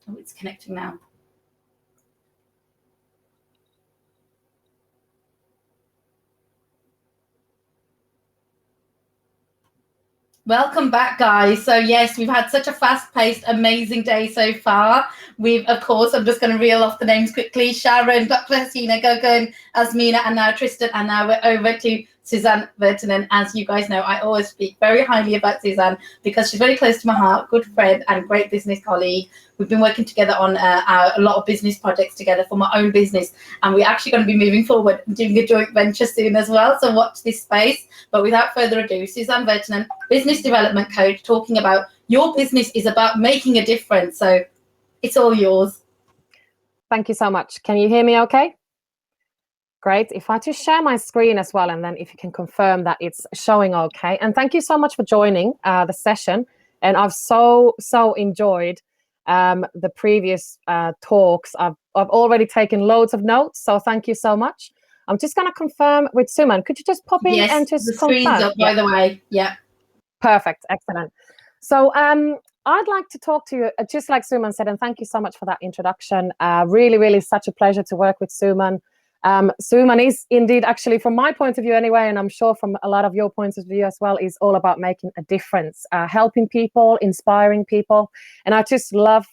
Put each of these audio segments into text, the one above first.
Oh, it's connecting now. Welcome back, guys. So yes, we've had such a fast-paced, amazing day so far. We've, of course, I'm just going to reel off the names quickly. Sharon, Dr. Hasina, Gogan, Asmina, and now Tristan. And now we're over to Susanne Virtanen. As you guys know, I always speak very highly about Susanne because she's very close to my heart, good friend and great business colleague. We've been working together on a lot of business projects together for my own business. And we're actually going to be moving forward and doing a joint venture soon as well. So watch this space. But without further ado, Susanne Virtanen, business development coach, talking about your business is about making a difference. So it's all yours. Thank you so much. Can you hear me okay? Great. If I just share my screen as well, and then if you can confirm that it's showing okay. And thank you so much for joining the session. And I've so enjoyed the previous talks. I've already taken loads of notes, so thank you so much. I'm just going to confirm with Suman. Could you just pop in and just the confirm? Screen's up, by the way. Yeah. Perfect. Excellent. So I'd like to talk to you, just like Suman said, and thank you so much for that introduction. Really such a pleasure to work with Suman. Suman is indeed, actually, from my point of view anyway, and I'm sure from a lot of your points of view as well, is all about making a difference, helping people, inspiring people. And I just love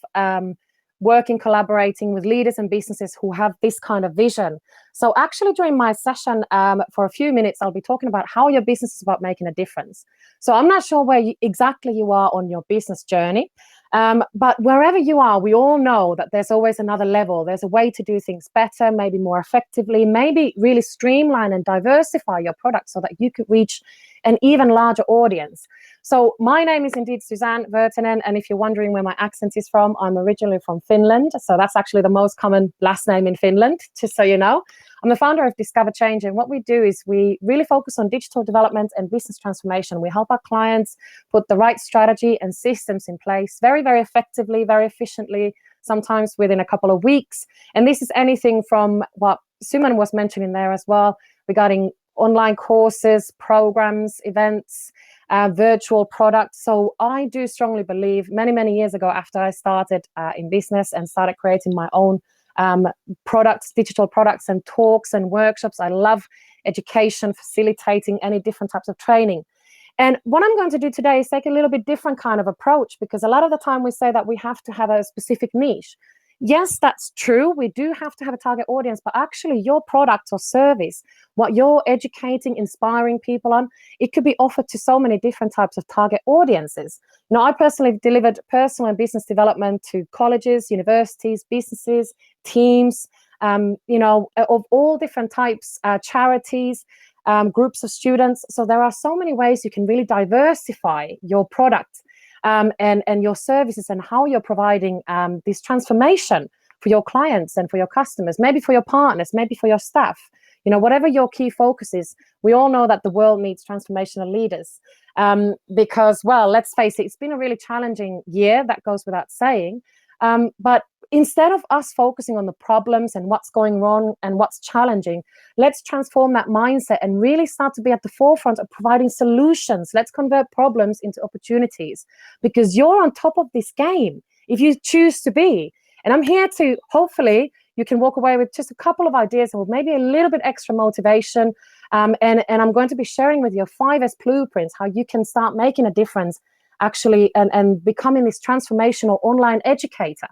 working, collaborating with leaders and businesses who have this kind of vision. So actually during my session, for a few minutes, I'll be talking about how your business is about making a difference. So I'm not sure where exactly you are on your business journey, but wherever you are, we all know that there's always another level. There's a way to do things better, maybe more effectively, maybe really streamline and diversify your product so that you could reach an even larger audience. So my name is indeed Susanne Virtanen, and if you're wondering where my accent is from, I'm originally from Finland. So that's actually the most common last name in Finland, just so you know. I'm the founder of DiscoverChange, and what we do is we really focus on digital development and business transformation. We help our clients put the right strategy and systems in place very effectively, very efficiently, sometimes within a couple of weeks. And this is anything from what Suman was mentioning there as well, regarding online courses, programs, events, virtual products. So I do strongly believe many years ago, after I started in business and started creating my own products, digital products and talks and workshops. I love education, facilitating any different types of training. And what I'm going to do today is take a little bit different kind of approach, because a lot of the time we say that we have to have a specific niche. Yes, that's true. We do have to have a target audience, but actually your product or service, what you're educating, inspiring people on, it could be offered to so many different types of target audiences. You know, I personally delivered personal and business development to colleges, universities, businesses, teams, you know, of all different types, charities, groups of students. So there are so many ways you can really diversify your product and your services, and how you're providing this transformation for your clients and for your customers, maybe for your partners, maybe for your staff. You know, whatever your key focus is, we all know that the world needs transformational leaders because, well, let's face it, it's been a really challenging year, that goes without saying. But instead of us focusing on the problems and what's going wrong and what's challenging, let's transform that mindset and really start to be at the forefront of providing solutions. Let's convert problems into opportunities, because you're on top of this game if you choose to be. And I'm here to, hopefully, you can walk away with just a couple of ideas and with maybe a little bit extra motivation. And I'm going to be sharing with you 5S blueprints, how you can start making a difference actually and becoming this transformational online educator.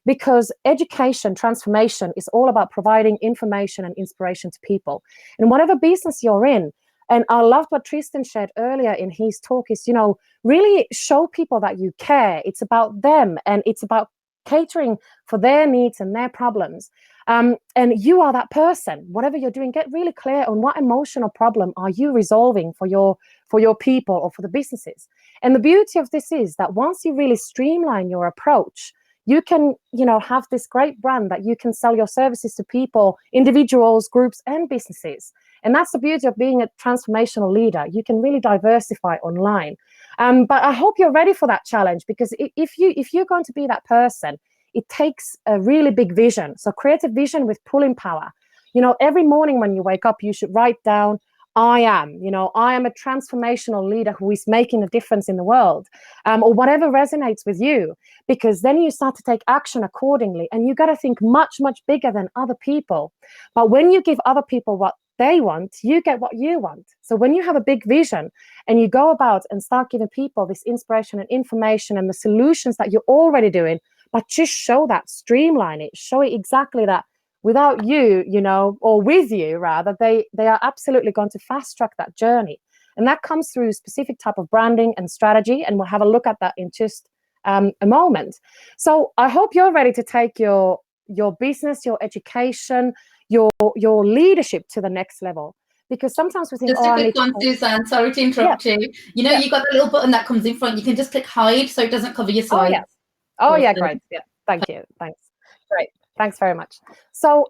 Because education transformation is all about providing information and inspiration to people. And whatever business you're in, and I loved what Tristan shared earlier in his talk, is, you know, really show people that you care. It's about them, and it's about catering for their needs and their problems. And you are that person. Whatever you're doing, get really clear on what emotional problem are you resolving for your people or for the businesses. And the beauty of this is that once you really streamline your approach, you can, you know, have this great brand that you can sell your services to people, individuals, groups, and businesses. And that's the beauty of being a transformational leader. You can really diversify online. But I hope you're ready for that challenge, because if you're going to be that person, it takes a really big vision. So create a vision with pulling power. You know, every morning when you wake up, you should write down, I am, I am a transformational leader who is making a difference in the world, or whatever resonates with you, because then you start to take action accordingly, and you got to think much, much bigger than other people. But when you give other people what they want, you get what you want. So when you have a big vision and you go about and start giving people this inspiration and information and the solutions that you're already doing, but just show that, streamline it, show it exactly that without you, or with you rather, they are absolutely going to fast track that journey. And that comes through specific type of branding and strategy. And we'll have a look at that in just a moment. So I hope you're ready to take your business, your education, your leadership to the next level. Because sometimes we think, just a quick one, Susanne, sorry to interrupt you. You got the little button that comes in front. You can just click hide so it doesn't cover your slides. Yeah, great. Yeah, thank you. Thanks. Great. Thanks very much. So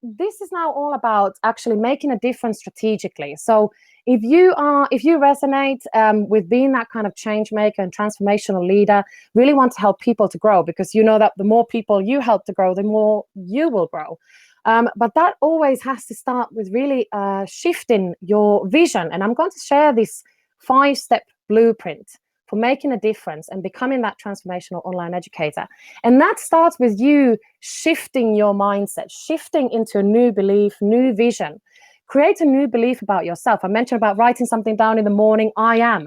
this is now all about actually making a difference strategically. So if you resonate with being that kind of change maker and transformational leader, really want to help people to grow, because you know that the more people you help to grow, the more you will grow. But that always has to start with really shifting your vision. And I'm going to share this 5-step blueprint for making a difference and becoming that transformational online educator. And that starts with you shifting your mindset, shifting into a new belief, new vision. Create a new belief about yourself. I mentioned about writing something down in the morning. I am.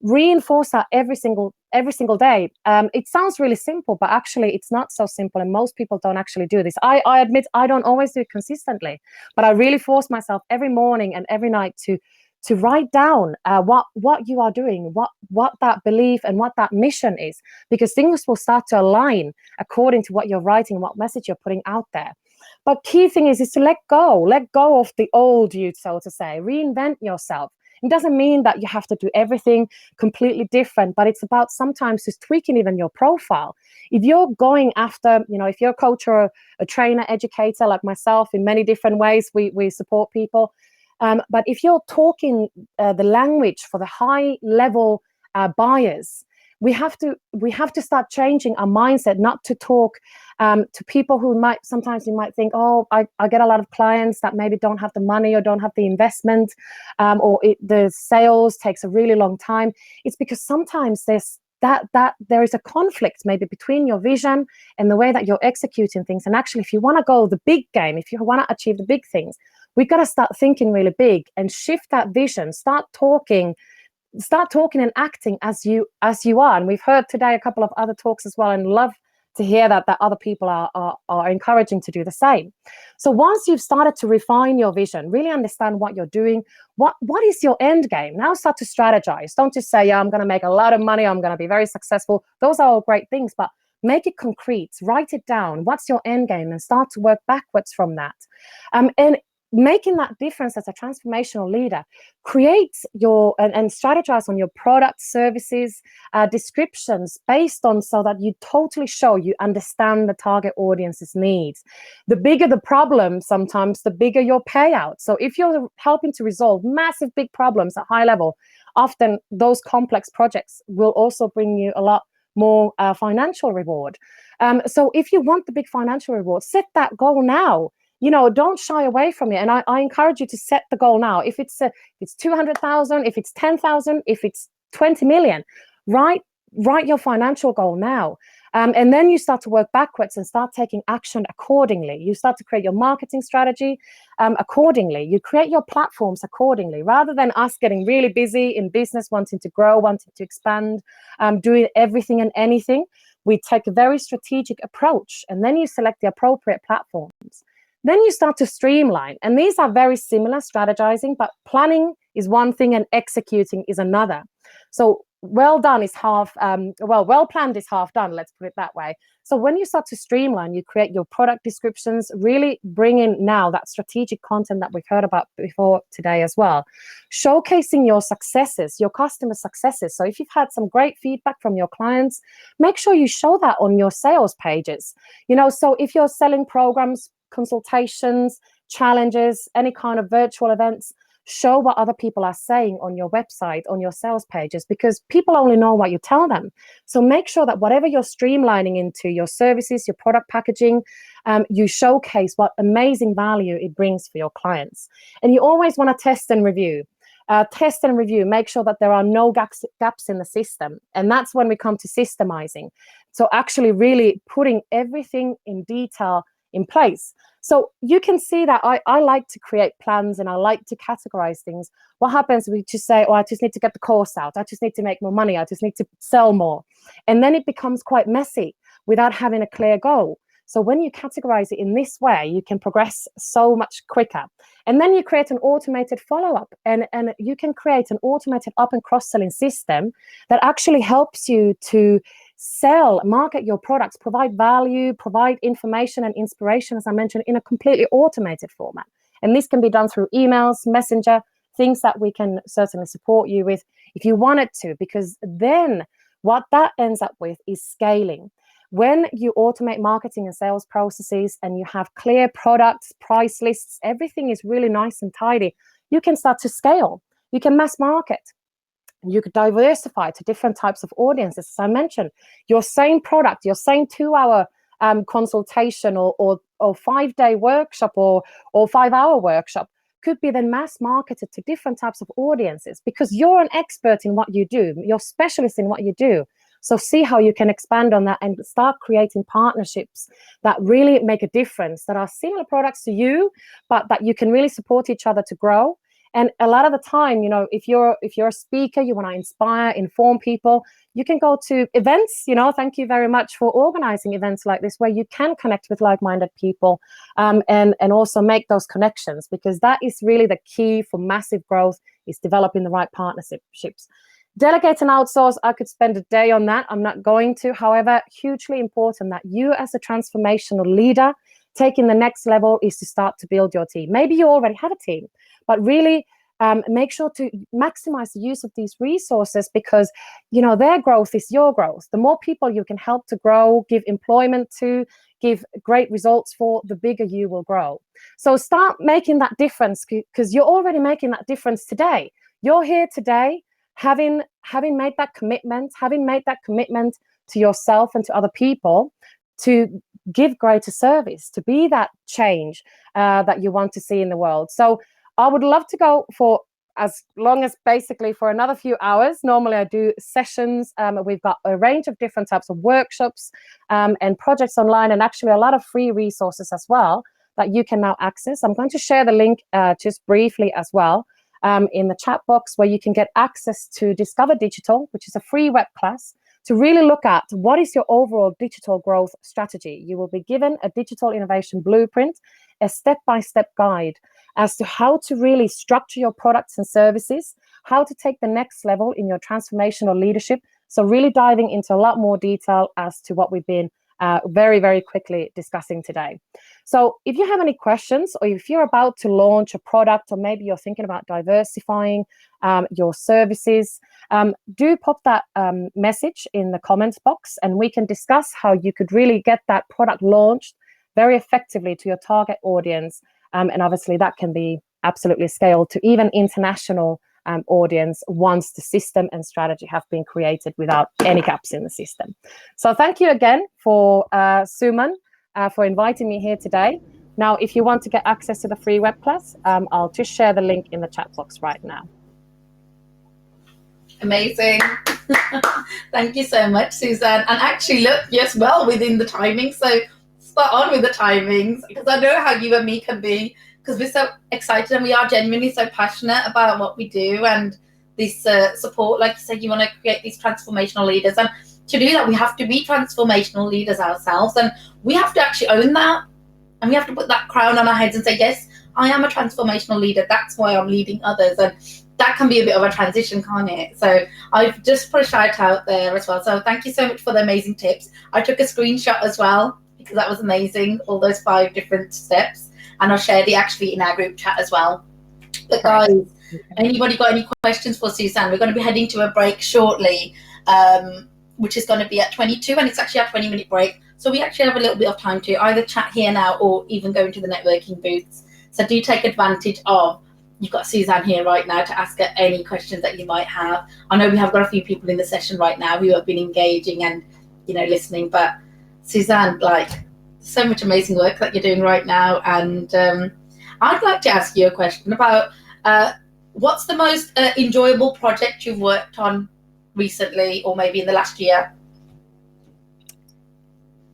Reinforce that every single day. It sounds really simple, but actually it's not so simple, and most people don't actually do this. I admit I don't always do it consistently, but I really force myself every morning and every night to write down what you are doing, what that belief and what that mission is, because things will start to align according to what you're writing, what message you're putting out there. But key thing is to let go of the old you, so to say. Reinvent yourself. It doesn't mean that you have to do everything completely different, but it's about sometimes just tweaking even your profile. If you're going after, if you're a coach or a trainer, educator like myself, in many different ways, we support people. But if you're talking the language for the high level buyers, we have to start changing our mindset, not to talk to people who sometimes you might think, oh, I get a lot of clients that maybe don't have the money or don't have the investment, or the sales takes a really long time. It's because sometimes there is a conflict maybe between your vision and the way that you're executing things. And actually, if you want to go the big game, if you want to achieve the big things, we've got to start thinking really big and shift that vision. Start talking and acting as you are. And we've heard today a couple of other talks as well, and love to hear that other people are encouraging to do the same. So once you've started to refine your vision, really understand what you're doing, what is your end game? Now start to strategize. Don't just say, yeah, I'm going to make a lot of money, I'm going to be very successful. Those are all great things, but make it concrete, write it down. What's your end game? And start to work backwards from that. And making that difference as a transformational leader, create and strategize on your product, services, descriptions based on, so that you totally show you understand the target audience's needs. The bigger the problem, sometimes the bigger your payout. So if you're helping to resolve massive big problems at high level, often those complex projects will also bring you a lot more financial reward. So if you want the big financial reward, set that goal now. Don't shy away from it. And I encourage you to set the goal now. If it's 200,000, if it's 10,000, if it's 20 million, write your financial goal now. And then you start to work backwards and start taking action accordingly. You start to create your marketing strategy accordingly. You create your platforms accordingly, rather than us getting really busy in business, wanting to grow, wanting to expand, doing everything and anything. We take a very strategic approach, and then you select the appropriate platforms. Then you start to streamline. And these are very similar, strategizing, but planning is one thing and executing is another. So well planned is half done, let's put it that way. So when you start to streamline, you create your product descriptions, really bring in now that strategic content that we've heard about before today as well. Showcasing your successes, your customer successes. So if you've had some great feedback from your clients, make sure you show that on your sales pages. So if you're selling programs, consultations, challenges, any kind of virtual events, show what other people are saying on your website, on your sales pages, because people only know what you tell them. So make sure that whatever you're streamlining into your services, your product packaging, you showcase what amazing value it brings for your clients. And you always want to test and review. test and review, make sure that there are no gaps in the system. And that's when we come to systemizing. So actually really putting everything in detail in place. So you can see that I like to create plans and I like to categorize things. What happens, we just say, oh, I just need to get the course out. I just need to make more money. I just need to sell more. And then it becomes quite messy without having a clear goal. So when you categorize it in this way, you can progress so much quicker. And then you create an automated follow-up, and you can create an automated up and cross-selling system that actually helps you to sell, market your products, provide value, provide information and inspiration, as I mentioned, in a completely automated format. And this can be done through emails, messenger, things that we can certainly support you with if you wanted to, because then what that ends up with is scaling. When you automate marketing and sales processes and you have clear products, price lists, everything is really nice and tidy, you can start to scale. You can mass market. You could diversify to different types of audiences. As I mentioned, your same product, your same 2-hour consultation or 5-day workshop or 5-hour workshop could be then mass marketed to different types of audiences, because you're an expert in what you do. You're specialist in what you do. So see how you can expand on that and start creating partnerships that really make a difference, that are similar products to you, but that you can really support each other to grow. And a lot of the time, you know, if you're a speaker, you want to inspire, inform people, you can go to events. You know, thank you very much for organizing events like this, where you can connect with like-minded people and also make those connections, because that is really the key for massive growth, is developing the right partnerships. Delegate and outsource, I could spend a day on that. I'm not going to. However, hugely important that you as a transformational leader, taking the next level is to start to build your team. Maybe you already have a team, but really make sure to maximize the use of these resources, because, you know, their growth is your growth. The more people you can help to grow, give employment to, give great results for, the bigger you will grow. So start making that difference, because you're already making that difference today. You're here today, having made that commitment to yourself and to other people to give greater service, to be that change that you want to see in the world. So I would love to go for as long as basically for another few hours. Normally I do sessions. We've got a range of different types of workshops and projects online, and actually a lot of free resources as well that you can now access. I'm going to share the link just briefly as well in the chat box, where you can get access to Discover Digital, which is a free web class, to really look at what is your overall digital growth strategy. You will be given a digital innovation blueprint, a step-by-step guide as to how to really structure your products and services, how to take the next level in your transformational leadership. So really diving into a lot more detail as to what we've been very, very quickly discussing today. So if you have any questions, or if you're about to launch a product, or maybe you're thinking about diversifying your services, do pop that message in the comments box, and we can discuss how you could really get that product launched very effectively to your target audience. And obviously that can be absolutely scaled to even international audience once the system and strategy have been created without any gaps in the system. So thank you again for Susanne for inviting me here today. Now, if you want to get access to the free web class, I'll just share the link in the chat box right now. Amazing. Thank you so much, Susanne. And actually, look, yes, well within the timing. So spot on with the timings, because I know how you and me can be, because we're so excited and we are genuinely so passionate about what we do and this support. Like you said, you want to create these transformational leaders, and to do that we have to be transformational leaders ourselves, and we have to actually own that, and we have to put that crown on our heads and say, yes, I am a transformational leader, that's why I'm leading others. And that can be a bit of a transition, can't it? So I've just put a shout out there as well. So thank you so much for the amazing tips. I took a screenshot as well, because that was amazing, all those 5 different steps. And I'll share the actually in our group chat as well. But guys, anybody got any questions for Susanne? We're going to be heading to a break shortly, which is going to be at 22, and it's actually a 20-minute break. So we actually have a little bit of time to either chat here now or even go into the networking booths. So do take advantage of, you've got Susanne here right now to ask her any questions that you might have. I know we have got a few people in the session right now who have been engaging and, you know, listening, but Susanne, like, so much amazing work that you're doing right now. And I'd like to ask you a question about what's the most enjoyable project you've worked on recently, or maybe in the last year?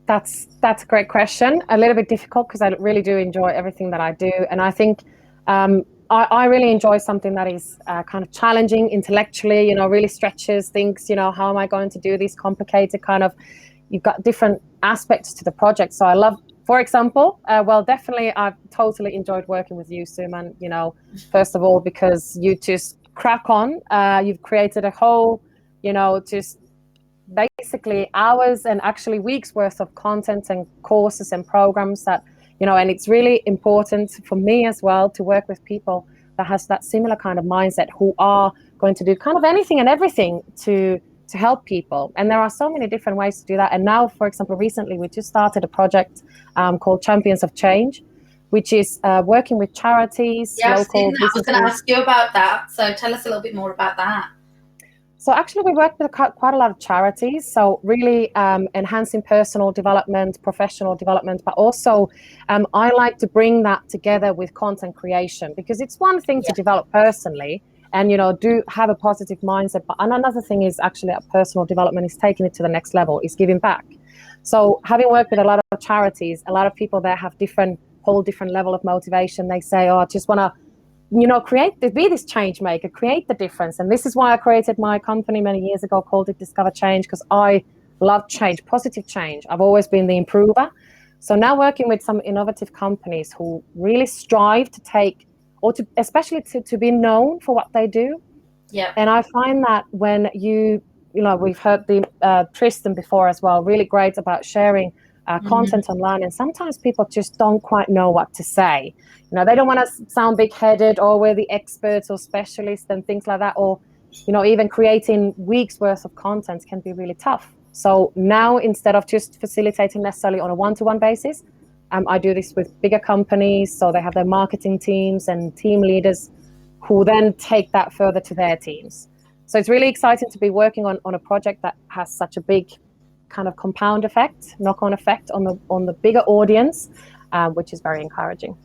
That's a great question. A little bit difficult because I really do enjoy everything that I do, and I think I really enjoy something that is kind of challenging intellectually. You know, really stretches things. You know, how am I going to do this complicated kind of? You've got different aspects to the project, so I love. For example, well, definitely, I've totally enjoyed working with you, Suman. You know, first of all, because you just crack on. You've created a whole, you know, just basically hours and actually weeks worth of content and courses and programs that, you know, and it's really important for me as well to work with people that has that similar kind of mindset, who are going to do kind of anything and everything to help people. And there are so many different ways to do that. And now, for example, recently we just started a project called Champions of Change, which is working with charities, Yeah, local I've seen that. I was going to ask you about that. So tell us a little bit more about that. So actually, we work with quite a lot of charities. So really enhancing personal development, professional development, but also I like to bring that together with content creation, because it's one thing to develop personally and, you know, do have a positive mindset. But another thing is actually personal development is taking it to the next level, is giving back. So having worked with a lot of charities, a lot of people there have whole different level of motivation. They say, oh, I just want to, you know, be this change maker, create the difference. And this is why I created my company many years ago, called it DiscoverChange, because I love change, positive change. I've always been the improver. So now working with some innovative companies who really strive to take, or to especially to be known for what they do. Yeah. And I find that when you know, we've heard the Tristan before as well, really great about sharing content online, and sometimes people just don't quite know what to say. You know, they don't want to sound big-headed, or we're the experts or specialists and things like that, or, you know, even creating weeks worth of content can be really tough. So now, instead of just facilitating necessarily on a one-to-one basis, I do this with bigger companies, so they have their marketing teams and team leaders who then take that further to their teams. So it's really exciting to be working on a project that has such a big kind of compound effect, knock-on effect on the bigger audience, which is very encouraging.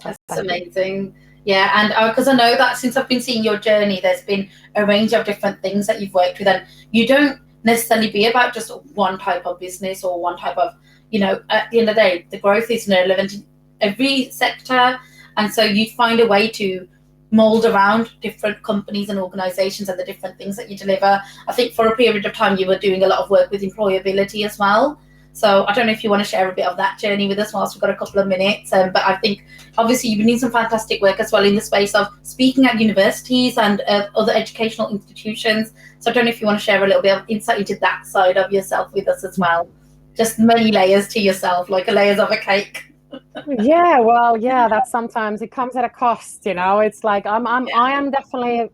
That's amazing. Yeah, and because I know that since I've been seeing your journey, there's been a range of different things that you've worked with, and you don't necessarily be about just one type of business or one type of, you know, at the end of the day, the growth is relevant in every sector, and so you find a way to mold around different companies and organizations and the different things that you deliver. I think for a period of time you were doing a lot of work with employability as well. So I don't know if you want to share a bit of that journey with us whilst we've got a couple of minutes. But I think obviously you've been doing some fantastic work as well in the space of speaking at universities and other educational institutions. So I don't know if you want to share a little bit of insight into that side of yourself with us as well. Just many layers to yourself, like layers of a cake. Yeah, well, yeah, that sometimes it comes at a cost, you know. It's like I am definitely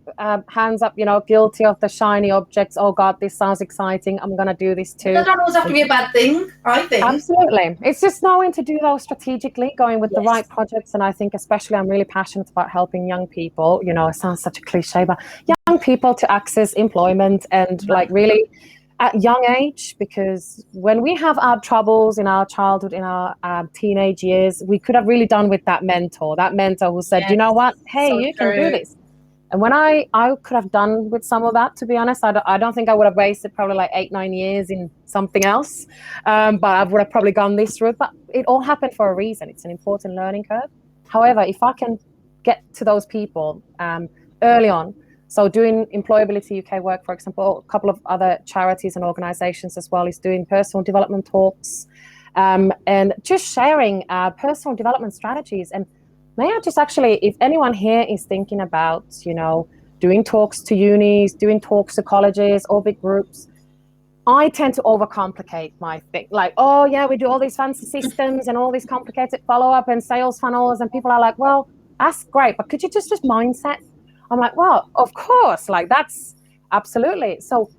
hands up, you know, guilty of the shiny objects. Oh God, this sounds exciting, I'm gonna do this too. That don't always have to be a bad thing, I think. Absolutely, it's just knowing to do those strategically, going with the right projects. And I think especially I'm really passionate about helping young people. You know, it sounds such a cliche, but young people to access employment and like really at young age, because when we have our troubles in our childhood, in our teenage years, we could have really done with that mentor who said, you know what, hey, so you can do this. And when I could have done with some of that, to be honest, I don't think I would have wasted probably like 8-9 years in something else, but I would have probably gone this route. But it all happened for a reason. It's an important learning curve. However, if I can get to those people early on, so doing Employability UK work, for example, a couple of other charities and organizations as well, is doing personal development talks and just sharing personal development strategies. And may I just actually, if anyone here is thinking about, you know, doing talks to unis, doing talks to colleges or big groups, I tend to overcomplicate my thing. Like, oh yeah, we do all these fancy systems and all these complicated follow-up and sales funnels. And people are like, well, that's great, but could you just mindset? I'm like, well, of course, like that's absolutely. So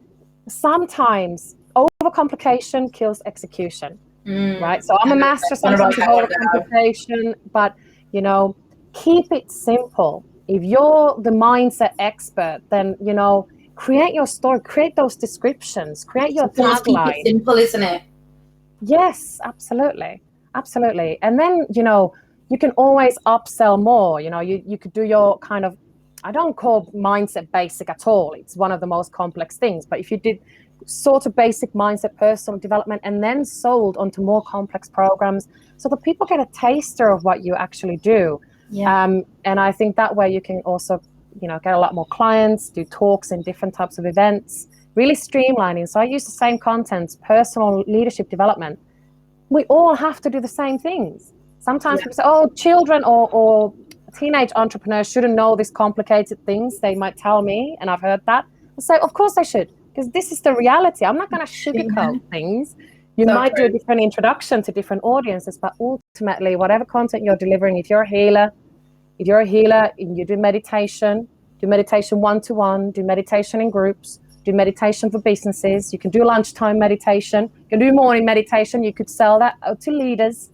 sometimes overcomplication kills execution, right? So I'm a master sometimes of overcomplication, but, you know, keep it simple. If you're the mindset expert, then, you know, create your story, create those descriptions, create your tagline. Keep it simple, isn't it? Yes, absolutely. Absolutely. And then, you know, you can always upsell more. You know, you could do your kind of I don't call mindset basic at all. It's one of the most complex things. But if you did sort of basic mindset, personal development, and then sold onto more complex programs, so that people get a taster of what you actually do. Yeah. And I think that way you can also, get a lot more clients, do talks in different types of events, really streamlining. So I use the same content, personal leadership development. We all have to do the same things. Sometimes people say, oh, children or teenage entrepreneurs shouldn't know these complicated things. They might tell me, and I've heard that. I say, of course they should, because this is the reality. I'm not going to sugarcoat things. You might do a different introduction to different audiences, but ultimately, whatever content you're delivering, if you're a healer and you do meditation one-to-one, do meditation in groups, do meditation for businesses. You can do lunchtime meditation. You can do morning meditation. You could sell that to leaders.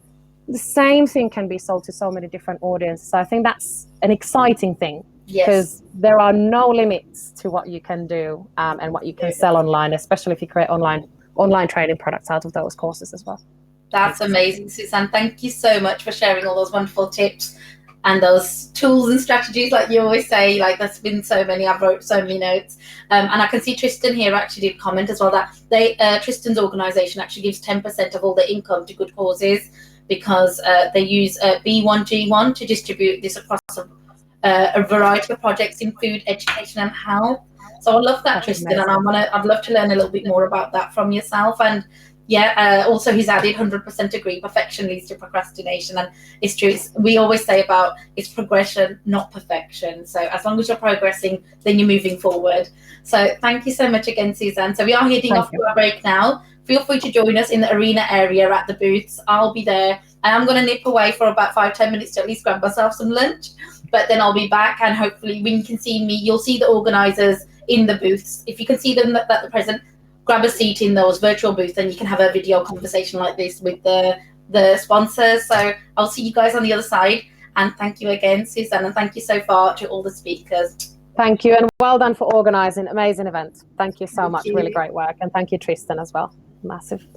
The same thing can be sold to so many different audiences. So I think that's an exciting thing, because there are no limits to what you can do and what you can sell online, especially if you create online training products out of those courses as well. That's amazing, Susanne. Thank you so much for sharing all those wonderful tips and those tools and strategies, like you always say. Like, there's been so many, I've wrote so many notes, and I can see Tristan here actually did comment as well that Tristan's organization actually gives 10% of all their income to good causes, because they use B1G1 to distribute this across a variety of projects in food, education, and health. So I love that, that's Tristan, amazing. And I'd love to learn a little bit more about that from yourself. And also he's added 100% agree, perfection leads to procrastination. And it's true, we always say about it's progression, not perfection. So as long as you're progressing, then you're moving forward. So thank you so much again, Susanne. So we are heading off to our break now. Feel free to join us in the arena area at the booths. I'll be there. And I'm going to nip away for about 5-10 minutes to at least grab myself some lunch. But then I'll be back, and hopefully when you can see me, you'll see the organisers in the booths. If you can see them at the present, grab a seat in those virtual booths, and you can have a video conversation like this with the sponsors. So I'll see you guys on the other side. And thank you again, Susanne, and thank you so far to all the speakers. Thank you, and well done for organising amazing event. Thank you so much. Really great work, and thank you, Tristan, as well. Massive